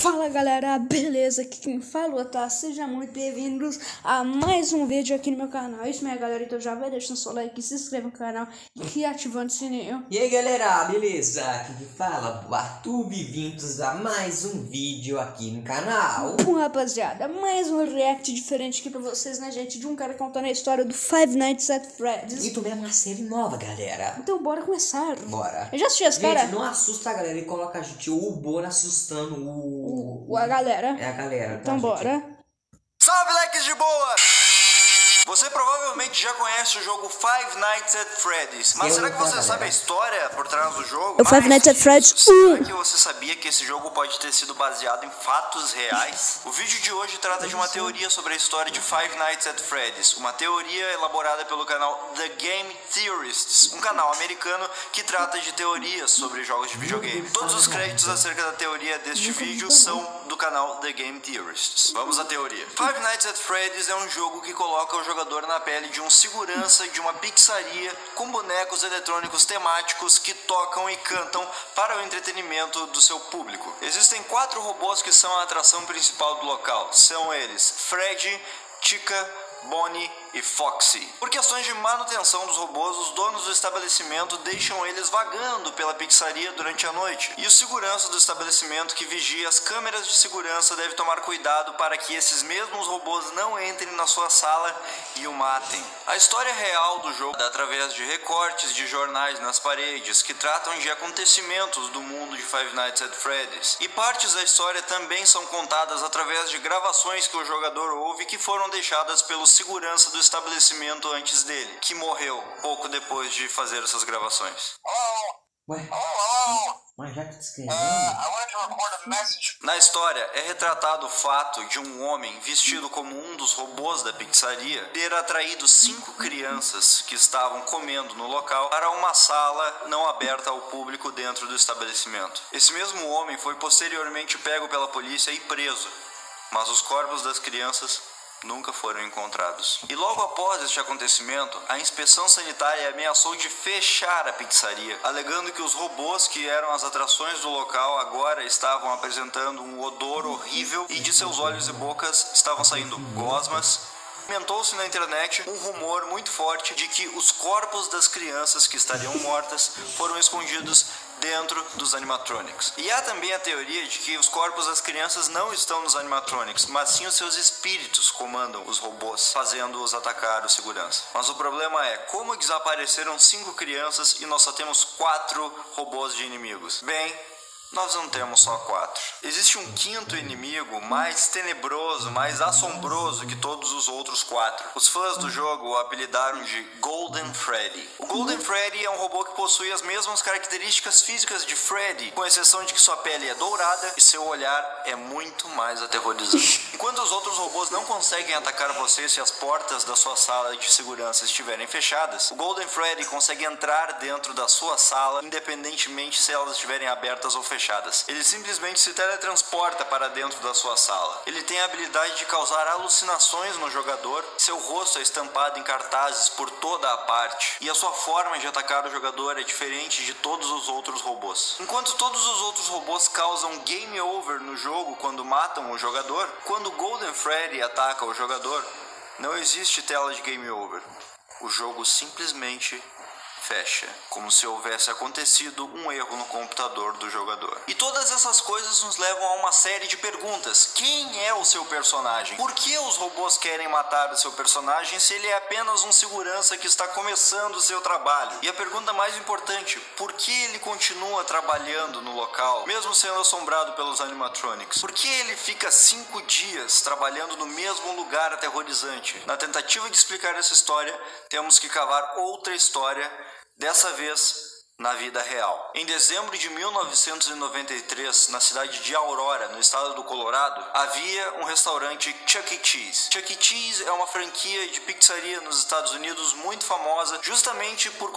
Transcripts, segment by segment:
Fala galera, beleza? Aqui quem fala, tá? Sejam muito bem-vindos a mais um vídeo aqui no meu canal. Isso mesmo, galera, então já vai deixando seu like, se inscreva no canal e ativando o sininho. E aí galera, beleza? Aqui que fala, Arthur, bem-vindos a mais um vídeo aqui no canal. Bom, rapaziada, mais um react diferente aqui pra vocês, né, gente? De um cara contando a história do Five Nights at Freddy's. E também é uma série nova, galera. Então bora começar. Bora. Eu já assisti esse cara? Gente, não assusta a galera, ele coloca a gente, o Bora assustando A galera. É a galera. Então bora. Salve, likes de boa! Você provavelmente já conhece o jogo Five Nights at Freddy's, mas será que você sabe a história por trás do jogo? O Five Nights at Freddy's. Será que você sabia que esse jogo pode ter sido baseado em fatos reais? O vídeo de hoje trata de uma teoria sobre a história de Five Nights at Freddy's, uma teoria elaborada pelo canal The Game Theorists, um canal americano que trata de teorias sobre jogos de videogame. Todos os créditos acerca da teoria deste vídeo são do canal The Game Theorists. Vamos à teoria. Five Nights at Freddy's é um jogo que coloca o jogador na pele de um segurança de uma pizzaria com bonecos eletrônicos temáticos que tocam e cantam para o entretenimento do seu público. Existem 4 robôs que são a atração principal do local. São eles Freddy, Chica, Bonnie e Foxy. Por questões de manutenção dos robôs, os donos do estabelecimento deixam eles vagando pela pizzaria durante a noite. E o segurança do estabelecimento que vigia as câmeras de segurança deve tomar cuidado para que esses mesmos robôs não entrem na sua sala e o matem. A história real do jogo é através de recortes de jornais nas paredes que tratam de acontecimentos do mundo de Five Nights at Freddy's. E partes da história também são contadas através de gravações que o jogador ouve que foram deixadas pelo segurança do estabelecimento antes dele, que morreu pouco depois de fazer essas gravações. Ué? Mas já que te escreveu? Na história, é retratado o fato de um homem vestido como um dos robôs da pizzaria ter atraído 5 crianças que estavam comendo no local para uma sala não aberta ao público dentro do estabelecimento. Esse mesmo homem foi posteriormente pego pela polícia e preso, mas os corpos das crianças nunca foram encontrados. E logo após este acontecimento, a inspeção sanitária ameaçou de fechar a pizzaria, alegando que os robôs que eram as atrações do local agora estavam apresentando um odor horrível e de seus olhos e bocas estavam saindo gosmas. Inventou-se na internet um rumor muito forte de que os corpos das crianças que estariam mortas foram escondidos dentro dos animatronics. E há também a teoria de que os corpos das crianças não estão nos animatronics, mas sim os seus espíritos comandam os robôs, fazendo-os atacar o segurança. Mas o problema é, como desapareceram 5 crianças e nós só temos 4 robôs de inimigos? Bem, nós não temos só 4. Existe um 5º inimigo mais tenebroso, mais assombroso que todos os outros 4. Os fãs do jogo o apelidaram de Golden Freddy. O Golden Freddy é um robô que possui as mesmas características físicas de Freddy, com exceção de que sua pele é dourada e seu olhar é muito mais aterrorizante. Enquanto os outros robôs não conseguem atacar você se as portas da sua sala de segurança estiverem fechadas, o Golden Freddy consegue entrar dentro da sua sala, independentemente se elas estiverem abertas ou fechadas. Ele simplesmente se teletransporta para dentro da sua sala. Ele tem a habilidade de causar alucinações no jogador, seu rosto é estampado em cartazes por toda a parte, e a sua forma de atacar o jogador é diferente de todos os outros robôs. Enquanto todos os outros robôs causam game over no jogo quando matam o jogador, quando Golden Freddy ataca o jogador, não existe tela de game over. O jogo simplesmente fecha, como se houvesse acontecido um erro no computador do jogador. E todas essas coisas nos levam a uma série de perguntas. Quem é o seu personagem? Por que os robôs querem matar o seu personagem se ele é apenas um segurança que está começando o seu trabalho? E a pergunta mais importante, por que ele continua trabalhando no local, mesmo sendo assombrado pelos animatronics? Por que ele fica 5 dias trabalhando no mesmo lugar aterrorizante? Na tentativa de explicar essa história, temos que cavar outra história, dessa vez na vida real. Em dezembro de 1993, na cidade de Aurora, no estado do Colorado, havia um restaurante Chuck E. Cheese. Chuck E. Cheese é uma franquia de pizzaria nos Estados Unidos muito famosa, justamente por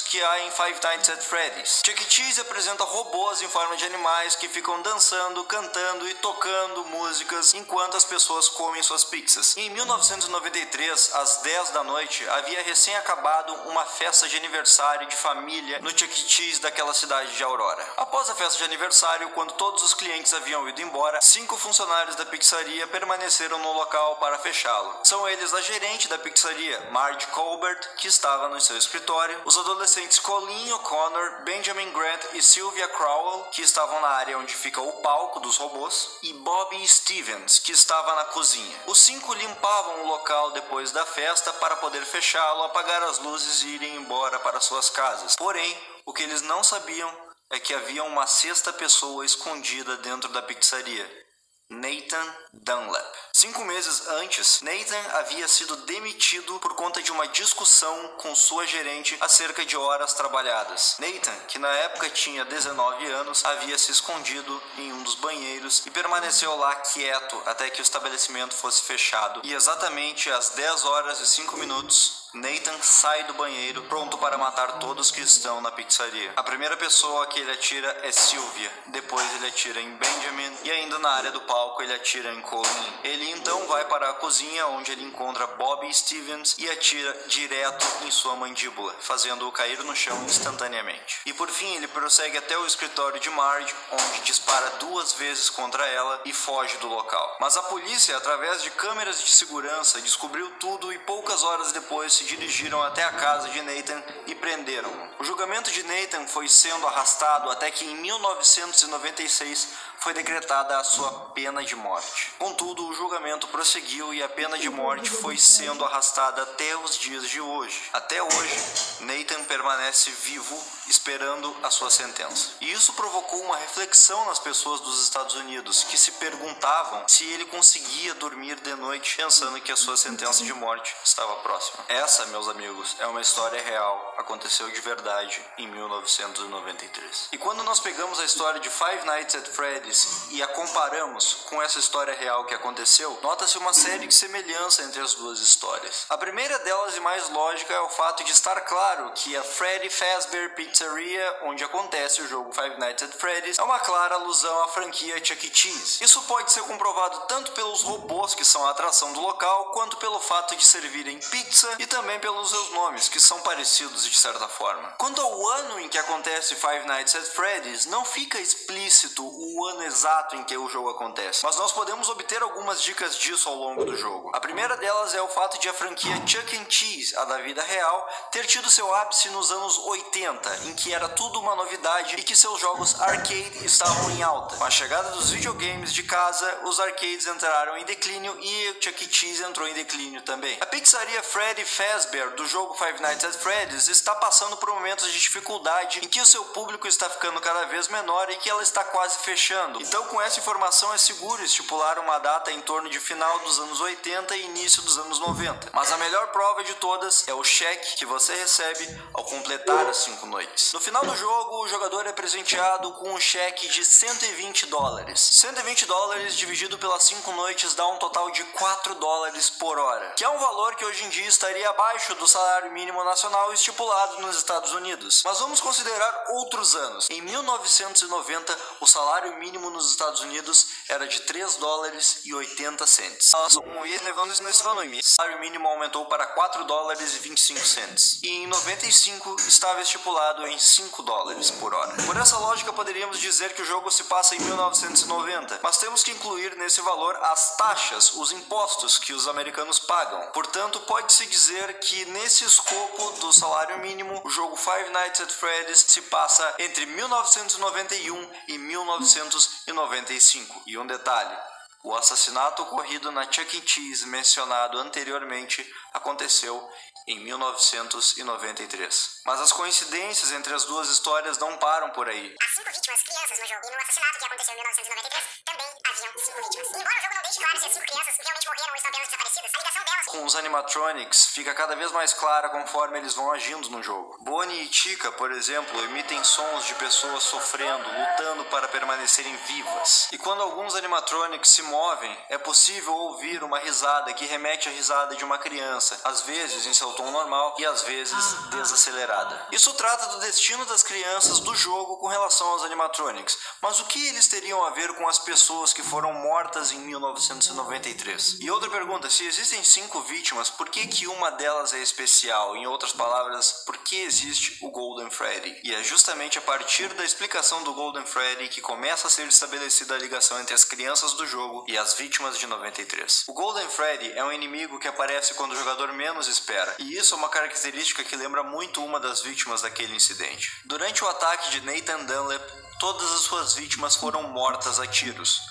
que há em Five Nights at Freddy's. Chuck E. Cheese apresenta robôs em forma de animais que ficam dançando, cantando e tocando músicas enquanto as pessoas comem suas pizzas. Em 1993, às 10 da noite, havia recém acabado uma festa de aniversário de família no Chuck E. Cheese daquela cidade de Aurora. Após a festa de aniversário, quando todos os clientes haviam ido embora, 5 funcionários da pizzaria permaneceram no local para fechá-lo. São eles a gerente da pizzaria, Marge Colbert, que estava no seu escritório, os adolescentes Colleen O'Connor, Benjamin Grant e Sylvia Crowell, que estavam na área onde fica o palco dos robôs, e Bobby Stevens, que estava na cozinha. Os 5 limpavam o local depois da festa para poder fechá-lo, apagar as luzes e irem embora para suas casas. Porém, o que eles não sabiam é que havia uma 6ª pessoa escondida dentro da pizzaria: Nathan Dunlap. 5 meses antes, Nathan havia sido demitido por conta de uma discussão com sua gerente acerca de horas trabalhadas. Nathan, que na época tinha 19 anos, havia se escondido em um dos banheiros e permaneceu lá quieto até que o estabelecimento fosse fechado. E exatamente às 10 horas e 5 minutos, Nathan sai do banheiro, pronto para matar todos que estão na pizzaria. A primeira pessoa que ele atira é Sylvia, depois ele atira em Benjamin e ainda na área do palco ele atira em Colleen. Ele então vai para a cozinha, onde ele encontra Bobby Stevens e atira direto em sua mandíbula, fazendo-o cair no chão instantaneamente. E por fim ele prossegue até o escritório de Marge, onde dispara 2 vezes contra ela e foge do local. Mas a polícia, através de câmeras de segurança, descobriu tudo e poucas horas depois se dirigiram até a casa de Nathan e prenderam-o. O julgamento de Nathan foi sendo arrastado até que em 1996 foi decretada a sua pena de morte. Contudo, o julgamento prosseguiu e a pena de morte foi sendo arrastada até os dias de hoje. Até hoje, Nathan permanece vivo, esperando a sua sentença. E isso provocou uma reflexão nas pessoas dos Estados Unidos, que se perguntavam se ele conseguia dormir de noite pensando que a sua sentença de morte estava próxima. Essa, meus amigos, é uma história real, aconteceu de verdade em 1993. E quando nós pegamos a história de Five Nights at Freddy's e a comparamos com essa história real que aconteceu, nota-se uma série de semelhança entre as duas histórias. A primeira delas e mais lógica é o fato de estar claro que a Freddy Fazbear Pizzeria, onde acontece o jogo Five Nights at Freddy's, é uma clara alusão à franquia Chuck E. Cheese. Isso pode ser comprovado tanto pelos robôs que são a atração do local, quanto pelo fato de servirem pizza e também pelos seus nomes, que são parecidos de certa forma. Quanto ao ano em que acontece Five Nights at Freddy's, não fica explícito o ano exato em que o jogo acontece, mas nós podemos obter algumas dicas disso ao longo do jogo. A primeira delas é o fato de a franquia Chuck E. Cheese, a da vida real, ter tido seu ápice nos anos 80, em que era tudo uma novidade e que seus jogos arcade estavam em alta. Com a chegada dos videogames de casa, os arcades entraram em declínio e o Chuck E. Cheese entrou em declínio também. A pizzaria Freddy Fazbear do jogo Five Nights at Freddy's está passando por momentos de dificuldade em que o seu público está ficando cada vez menor e que ela está quase fechando. Então, com essa informação é seguro estipular uma data em torno de final dos anos 80 e início dos anos 90. Mas a melhor prova de todas é o cheque que você recebe ao completar as 5 noites. No final do jogo, o jogador é presenteado com um cheque de $120. $120 dividido pelas 5 noites dá um total de $4 por hora, que é um valor que hoje em dia estaria abaixo do salário mínimo nacional estipulado nos Estados Unidos. Mas vamos considerar outros anos. Em 1990, o salário mínimo nos Estados Unidos era de $3,80. O salário mínimo aumentou para $4,25 e em 95 estava estipulado em $5 por hora. Por essa lógica, poderíamos dizer que o jogo se passa em 1990, mas temos que incluir nesse valor as taxas, os impostos que os americanos pagam. Portanto, pode-se dizer que nesse escopo do salário mínimo, o jogo Five Nights at Freddy's se passa entre 1991 e 1995. E um detalhe: o assassinato ocorrido na Chuck E. Cheese mencionado anteriormente aconteceu em 1993. Mas as coincidências entre as duas histórias não param por aí. As 5 vítimas crianças no jogo e no assassinato que aconteceu em 1993 também haviam 5 vítimas. E embora o jogo não deixe claro se as 5 crianças realmente morreram ou estão apenas desaparecidas, a ligação delas com os animatronics fica cada vez mais clara conforme eles vão agindo no jogo. Bonnie e Chica, por exemplo, emitem sons de pessoas sofrendo, lutando para permanecerem vivas. E quando alguns animatronics se movem, é possível ouvir uma risada que remete à risada de uma criança, às vezes em seu tom normal e às vezes desacelerada. Isso trata do destino das crianças do jogo com relação aos animatronics, mas o que eles teriam a ver com as pessoas que foram mortas em 1993? E outra pergunta, se existem 5 vítimas, por que uma delas é especial? Em outras palavras, por que existe o Golden Freddy? E é justamente a partir da explicação do Golden Freddy que começa a ser estabelecida a ligação entre as crianças do jogo e as vítimas de 93. O Golden Freddy é um inimigo que aparece quando o jogador menos espera, e isso é uma característica que lembra muito uma das vítimas daquele incidente. Durante o ataque de Nathan Dunlap, todas as suas vítimas foram mortas a tiros,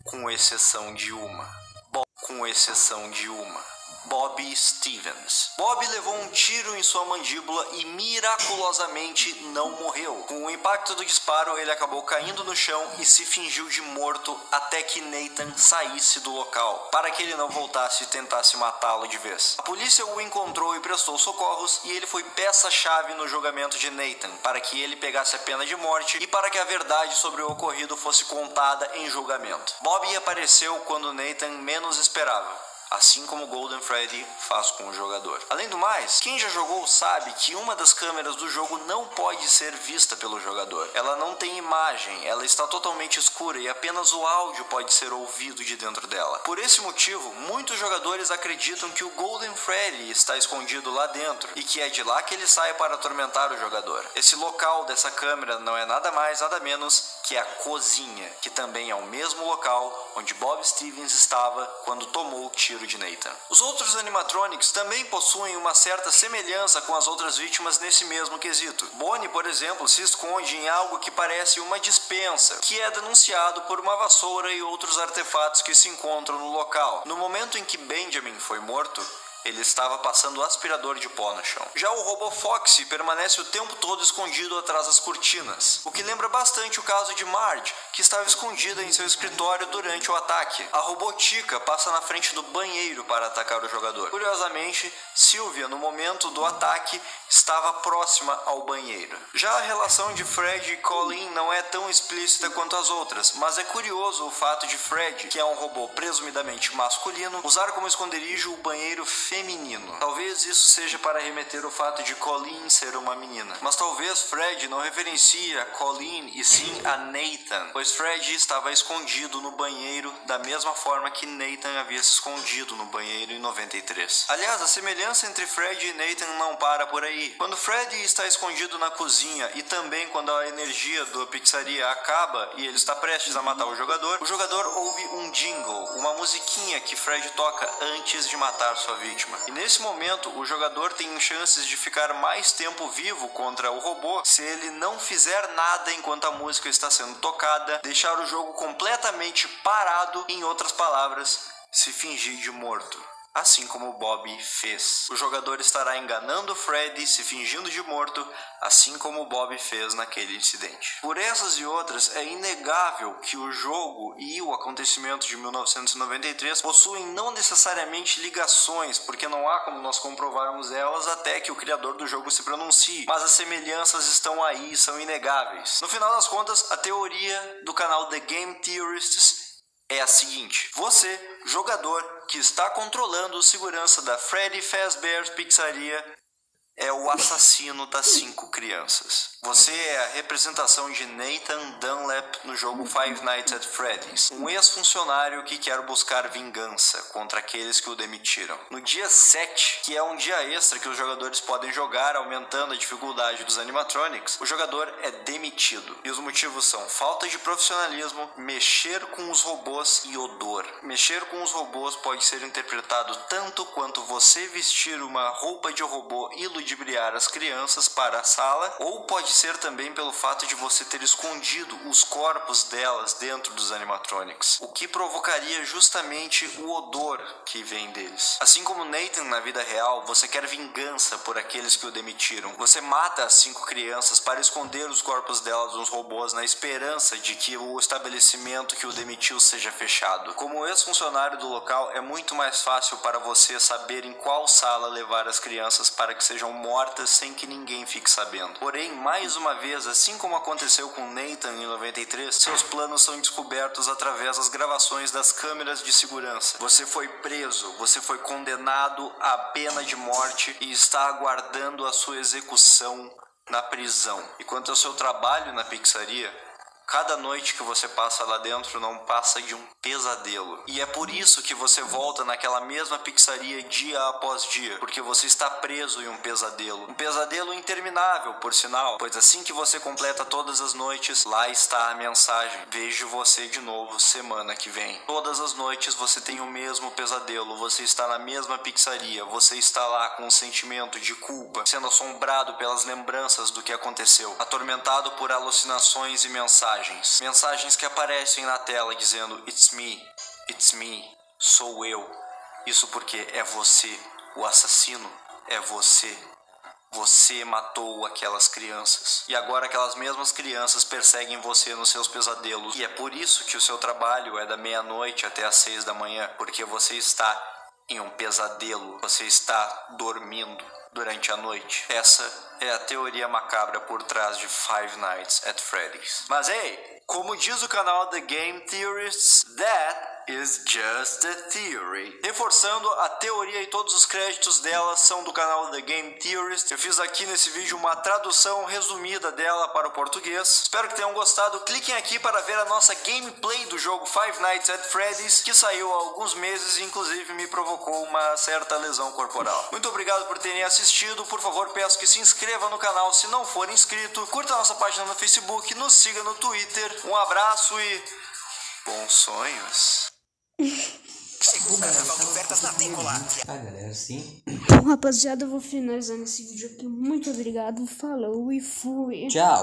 com exceção de uma. Bobby Stevens. Bobby levou um tiro em sua mandíbula e miraculosamente não morreu. Com o impacto do disparo, ele acabou caindo no chão e se fingiu de morto até que Nathan saísse do local, para que ele não voltasse e tentasse matá-lo de vez. A polícia o encontrou e prestou socorros, e ele foi peça-chave no julgamento de Nathan, para que ele pegasse a pena de morte e para que a verdade sobre o ocorrido fosse contada em julgamento. Bobby apareceu quando Nathan menos esperava, assim como Golden Freddy faz com o jogador. Além do mais, quem já jogou sabe que uma das câmeras do jogo não pode ser vista pelo jogador. Ela não tem imagem, ela está totalmente escura e apenas o áudio pode ser ouvido de dentro dela. Por esse motivo, muitos jogadores acreditam que o Golden Freddy está escondido lá dentro e que é de lá que ele sai para atormentar o jogador. Esse local dessa câmera não é nada mais, nada menos que a cozinha, que também é o mesmo local onde Bob Stevens estava quando tomou o tiro de Nathan. Os outros animatronics também possuem uma certa semelhança com as outras vítimas nesse mesmo quesito. Bonnie, por exemplo, se esconde em algo que parece uma despensa, que é denunciado por uma vassoura e outros artefatos que se encontram no local. No momento em que Benjamin foi morto, ele estava passando aspirador de pó no chão. Já o robô Foxy permanece o tempo todo escondido atrás das cortinas, o que lembra bastante o caso de Marge, que estava escondida em seu escritório durante o ataque. A robô Chica passa na frente do banheiro para atacar o jogador. Curiosamente, Sylvia, no momento do ataque, estava próxima ao banheiro. Já a relação de Fred e Colleen não é tão explícita quanto as outras, mas é curioso o fato de Fred, que é um robô presumidamente masculino, usar como esconderijo o banheiro feminino. Talvez isso seja para remeter o fato de Colleen ser uma menina. Mas talvez Fred não referencie a Colleen e sim a Nathan, pois Fred estava escondido no banheiro da mesma forma que Nathan havia se escondido no banheiro em 93. Aliás, a semelhança entre Fred e Nathan não para por aí. Quando Fred está escondido na cozinha e também quando a energia da pizzaria acaba e ele está prestes a matar o jogador ouve um jingle, uma musiquinha que Fred toca antes de matar sua vítima. E nesse momento, o jogador tem chances de ficar mais tempo vivo contra o robô se ele não fizer nada enquanto a música está sendo tocada, deixar o jogo completamente parado, em outras palavras, se fingir de morto. Assim como o Bob fez. O jogador estará enganando Freddy, se fingindo de morto, assim como o Bob fez naquele incidente. Por essas e outras, é inegável que o jogo e o acontecimento de 1993 possuem não necessariamente ligações, porque não há como nós comprovarmos elas até que o criador do jogo se pronuncie, mas as semelhanças estão aí e são inegáveis. No final das contas, a teoria do canal The Game Theorists é a seguinte: você, jogador que está controlando a segurança da Freddy Fazbear's Pizzaria, é o assassino das 5 crianças. Você é a representação de Nathan Dunlap no jogo Five Nights at Freddy's, um ex-funcionário que quer buscar vingança contra aqueles que o demitiram. No dia 7, que é um dia extra que os jogadores podem jogar, aumentando a dificuldade dos animatronics, o jogador é demitido. E os motivos são falta de profissionalismo, mexer com os robôs e odor. Mexer com os robôs pode ser interpretado tanto quanto você vestir uma roupa de robô e ludibriar as crianças para a sala, ou pode ser também pelo fato de você ter escondido os corpos delas dentro dos animatronics, o que provocaria justamente o odor que vem deles. Assim como Nathan na vida real, você quer vingança por aqueles que o demitiram. Você mata as 5 crianças para esconder os corpos delas nos robôs na esperança de que o estabelecimento que o demitiu seja fechado. Como ex-funcionário do local, é muito mais fácil para você saber em qual sala levar as crianças para que sejam mortas sem que ninguém fique sabendo. Porém, mais uma vez, assim como aconteceu com Nathan em 93, seus planos são descobertos através das gravações das câmeras de segurança. Você foi preso, você foi condenado à pena de morte e está aguardando a sua execução na prisão. E quanto ao seu trabalho na pizzaria, cada noite que você passa lá dentro não passa de um pesadelo. E é por isso que você volta naquela mesma pizzaria dia após dia, porque você está preso em um pesadelo. Um pesadelo interminável, por sinal, pois assim que você completa todas as noites, lá está a mensagem: vejo você de novo semana que vem. Todas as noites você tem o mesmo pesadelo, você está na mesma pizzaria, você está lá com um sentimento de culpa, sendo assombrado pelas lembranças do que aconteceu, atormentado por alucinações e mensagens que aparecem na tela dizendo it's me, sou eu. Isso porque é você, o assassino é você. Você matou aquelas crianças. E agora aquelas mesmas crianças perseguem você nos seus pesadelos. E é por isso que o seu trabalho é da meia-noite até às 6 da manhã, porque você está em um pesadelo, você está dormindo durante a noite. Essa é a teoria macabra por trás de Five Nights at Freddy's. Mas hey, como diz o canal The Game Theorists, that is just a theory. Reforçando, a teoria e todos os créditos dela são do canal The Game Theorists. Eu fiz aqui nesse vídeo uma tradução resumida dela para o português. Espero que tenham gostado. Cliquem aqui para ver a nossa gameplay do jogo Five Nights at Freddy's, que saiu há alguns meses e inclusive me provocou uma certa lesão corporal. Muito obrigado por terem assistido. Por favor, peço que se inscreva no canal se não for inscrito. Curta a nossa página no Facebook, nos siga no Twitter. Um abraço e bons sonhos. Chegou o carnaval de ofertas na Tempolar. Galera, sim. Bom, rapaziada, eu vou finalizando esse vídeo aqui. Muito obrigado, falou e fui. Tchau.